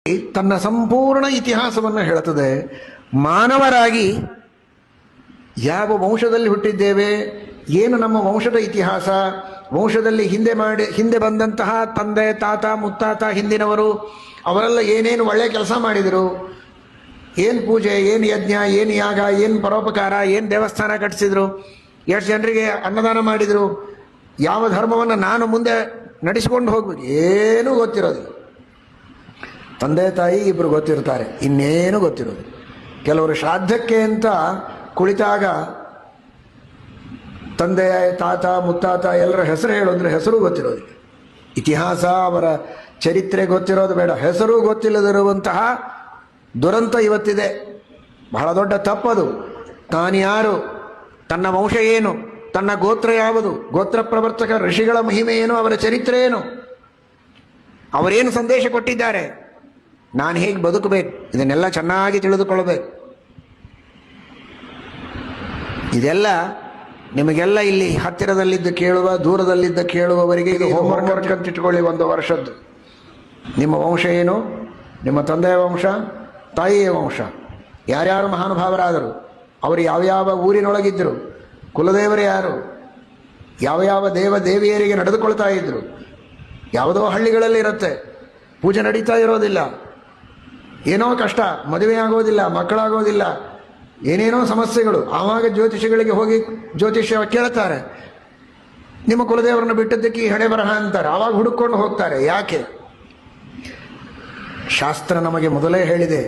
ತನ್ನ ಸಂಪೂರ್ಣ ಇತಿಹಾಸವನ್ನು ಹೇಳುತ್ತದೆ. ಮಾನವರಾಗಿ ಯಾವ ವಂಶದಲ್ಲಿ ಹುಟ್ಟಿದ್ದೇವೆ, ಏನು ನಮ್ಮ ವಂಶದ ಇತಿಹಾಸ, ವಂಶದಲ್ಲಿ ಹಿಂದೆ ಬಂದಂತಹ ತಂದೆ ತಾತ ಮುತ್ತಾತ ಹಿಂದಿನವರು ಅವರೆಲ್ಲ ಏನೇನು ಒಳ್ಳೆಯ ಕೆಲಸ ಮಾಡಿದರು, ಏನು ಪೂಜೆ, ಏನು ಯಜ್ಞ, ಏನು ಯಾಗ, ಏನು ಪರೋಪಕಾರ, ಏನು ದೇವಸ್ಥಾನ ಕಟ್ಟಿಸಿದ್ರು, ಎಷ್ಟು ಜನರಿಗೆ ಅನ್ನದಾನ ಮಾಡಿದರು, ಯಾವ ಧರ್ಮವನ್ನು ನಾನು ಮುಂದೆ ನಡೆಸಿಕೊಂಡು ಹೋಗ್ಬೇಕು, ಏನೂ ಗೊತ್ತಿರೋದಿಲ್ಲ. ತಂದೆ ತಾಯಿ ಇಬ್ಬರು ಗೊತ್ತಿರ್ತಾರೆ, ಇನ್ನೇನು ಗೊತ್ತಿರೋದು. ಕೆಲವರು ಶ್ರಾದ್ದಕ್ಕೆ ಅಂತ ಕುಳಿತಾಗ ತಂದೆ ತಾತ ಮುತ್ತಾತ ಎಲ್ಲರ ಹೆಸರು ಹೇಳೋದ್ರೆ ಹೆಸರು ಗೊತ್ತಿರೋದಿಲ್ಲ. ಇತಿಹಾಸ ಅವರ ಚರಿತ್ರೆ ಗೊತ್ತಿರೋದು ಬೇಡ, ಹೆಸರು ಗೊತ್ತಿಲ್ಲದಿರುವಂತಹ ದುರಂತ ಇವತ್ತಿದೆ. ಬಹಳ ದೊಡ್ಡ ತಪ್ಪದು. ತಾನು ಯಾರು, ತನ್ನ ವಂಶ ಏನು, ತನ್ನ ಗೋತ್ರ ಯಾವುದು, ಗೋತ್ರ ಪ್ರವರ್ತಕ ಋಷಿಗಳ ಮಹಿಮೆ ಏನು, ಅವರ ಚರಿತ್ರೆ ಏನು, ಅವರೇನು ಸಂದೇಶ ಕೊಟ್ಟಿದ್ದಾರೆ, ನಾನು ಹೇಗೆ ಬದುಕಬೇಕು, ಇದನ್ನೆಲ್ಲ ಚೆನ್ನಾಗಿ ತಿಳಿದುಕೊಳ್ಳಬೇಕು. ಇದೆಲ್ಲ ನಿಮಗೆಲ್ಲ ಇಲ್ಲಿ ಹತ್ತಿರದಲ್ಲಿದ್ದ ಕೇಳುವ, ದೂರದಲ್ಲಿದ್ದ ಕೇಳುವವರಿಗೆ ಇದು ಹೋಮ್ವರ್ಕ್ ಅಂತ ಇಟ್ಕೊಳ್ಳಿ, 1 ವರ್ಷದ್ದು. ನಿಮ್ಮ ವಂಶ ಏನು, ನಿಮ್ಮ ತಂದೆಯ ವಂಶ, ತಾಯಿಯ ವಂಶ, ಯಾರ್ಯಾರು ಮಹಾನುಭಾವರಾದರು, ಅವರು ಯಾವ್ಯಾವ ಊರಿನೊಳಗಿದ್ದರು, ಕುಲದೇವರು ಯಾರು, ಯಾವ ದೇವ ದೇವಿಯರಿಗೆ ನಡೆದುಕೊಳ್ತಾ ಇದ್ರು. ಯಾವುದೋ ಹಳ್ಳಿಗಳಲ್ಲಿ ಇರುತ್ತೆ, ಪೂಜೆ ನಡೀತಾ ಇರೋದಿಲ್ಲ, ಏನೋ ಕಷ್ಟ, ಮದುವೆ ಆಗೋದಿಲ್ಲ, ಮಕ್ಕಳಾಗೋದಿಲ್ಲ, ಏನೇನೋ ಸಮಸ್ಯೆಗಳು. ಆವಾಗ ಜ್ಯೋತಿಷಿಗಳಿಗೆ ಹೋಗಿ ಜ್ಯೋತಿಷ್ಯ ಕೇಳ್ತಾರೆ, ನಿಮ್ಮ ಕುಲದೇವರನ್ನು ಬಿಟ್ಟದ್ದಕ್ಕೆ ಈ ಹಣೆ ಬರಹ ಅಂತಾರೆ. ಆವಾಗ ಹುಡುಕೊಂಡು ಹೋಗ್ತಾರೆ. ಯಾಕೆ? ಶಾಸ್ತ್ರ ನಮಗೆ ಮೊದಲೇ ಹೇಳಿದೆ,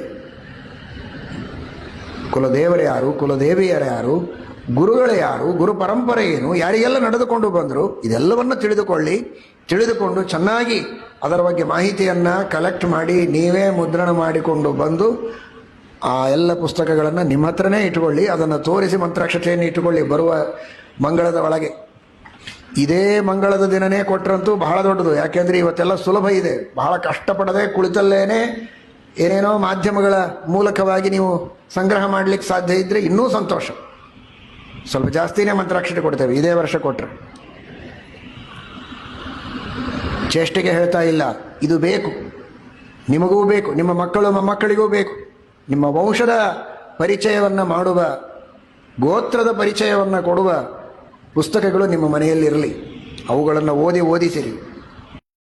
ಕುಲದೇವರು ಯಾರು, ಕುಲದೇವಿಯರು ಯಾರು, ಗುರುಗಳು ಯಾರು, ಗುರು ಪರಂಪರೆ ಏನು, ಯಾರಿಗೆಲ್ಲ ನಡೆದುಕೊಂಡು ಬಂದರು, ಇದೆಲ್ಲವನ್ನು ತಿಳಿದುಕೊಂಡು ಚೆನ್ನಾಗಿ ಅದರ ಬಗ್ಗೆ ಮಾಹಿತಿಯನ್ನು ಕಲೆಕ್ಟ್ ಮಾಡಿ ನೀವೇ ಮುದ್ರಣ ಮಾಡಿಕೊಂಡು ಬಂದು ಆ ಎಲ್ಲ ಪುಸ್ತಕಗಳನ್ನು ನಿಮ್ಮ ಹತ್ರನೇ ಇಟ್ಟುಕೊಳ್ಳಿ. ಅದನ್ನು ತೋರಿಸಿ ಮಂತ್ರಾಕ್ಷತೆಯನ್ನು ಇಟ್ಟುಕೊಳ್ಳಿ ಬರುವ ಮಂಗಳದ ಒಳಗೆ. ಇದೇ ಮಂಗಳದ ದಿನನೇ ಕೊಟ್ಟರಂತೂ ಬಹಳ ದೊಡ್ಡದು. ಯಾಕೆಂದರೆ ಇವತ್ತೆಲ್ಲ ಸುಲಭ ಇದೆ. ಬಹಳ ಕಷ್ಟಪಡದೆ ಕುಳಿತಲ್ಲೇನೆ ಏನೇನೋ ಮಾಧ್ಯಮಗಳ ಮೂಲಕವಾಗಿ ನೀವು ಸಂಗ್ರಹ ಮಾಡಲಿಕ್ಕೆ ಸಾಧ್ಯ ಇದ್ದರೆ ಇನ್ನೂ ಸಂತೋಷ. ಸ್ವಲ್ಪ ಜಾಸ್ತಿನೇ ಮಂತ್ರಾಕ್ಷತೆ ಕೊಡ್ತೇವೆ ಇದೇ ವರ್ಷ ಕೊಟ್ಟರೆ. ಚೇಷ್ಟೆಗೆ ಹೇಳ್ತಾ ಇಲ್ಲ, ಇದು ಬೇಕು, ನಿಮಗೂ ಬೇಕು, ನಿಮ್ಮ ಮಕ್ಕಳು ಮೊಮ್ಮಕ್ಕಳಿಗೂ ಬೇಕು. ನಿಮ್ಮ ವಂಶದ ಪರಿಚಯವನ್ನು ಮಾಡುವ, ಗೋತ್ರದ ಪರಿಚಯವನ್ನು ಕೊಡುವ ಪುಸ್ತಕಗಳು ನಿಮ್ಮ ಮನೆಯಲ್ಲಿರಲಿ. ಅವುಗಳನ್ನು ಓದಿಸಿರಿ.